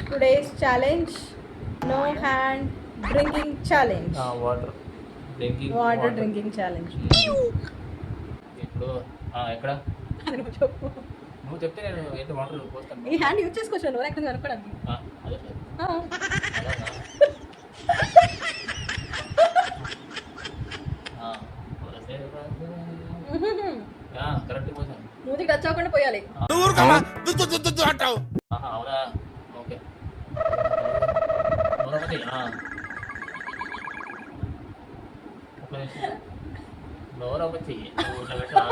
Today's challenge, no hand drinking challenge. Water drinking Water drinking challenge. ఇప్పుడు ఎక్కడ అది నువ్వు చెప్పు. నువ్వు చెప్తే నేను ఏంటి వాటర్ పోస్తాను ఈ హ్యాండ్ యూజ్ చేసుకోవచ్చు నువ్వు ఎక్కడ కనుక్కోడానికి. అదే సార్ కరెక్ట్ పోసాను మూతికి టచ్ అవ్వకుండా పోయాలి. అవునా ఓకే ఒక నిమిషం నోరు వచ్చి ఇట్లా పెట్టా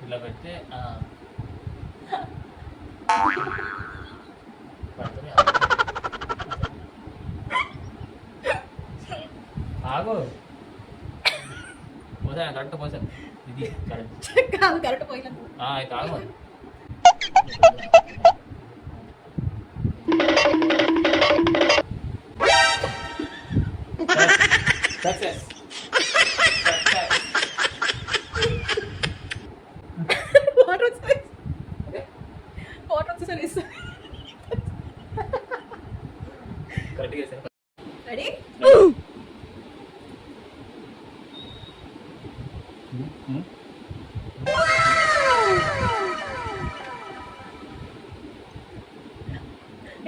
ఇట్లా పెడితే పడుతుంది ఆగు పోసాను కరెక్ట్ పోసాను ఇది కరెక్ట్ కాదు కరెక్ట్ పోయినట్టు. అయితే ఆగు సక్సెస్ వాటర్ వచ్చేసరి వాటర్ వచ్చేసరి కరెక్ట్గా చేశాను రెడీ.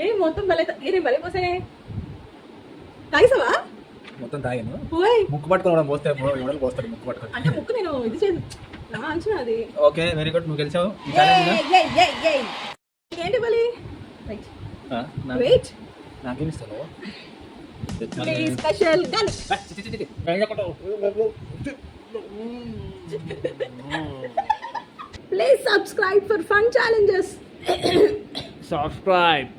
ఏ మొత్తం భలే భలే పోసానే తాగిసావా మొత్తం తాగాను ఓయ్ ముక్కు పట్టుకోవడం పోస్తే ఎవడలు పోస్తాడు ముక్కు పట్టుకొని అంటే ముక్కు నేను ఇది చేసి నా అంచనా అది. ఓకే వెరీ గుడ్ నువ్వు గెలిచావు ఏంటి బలి వెయిట్ నాకేం ఇస్తాను special gun please subscribe for fun challenges subscribe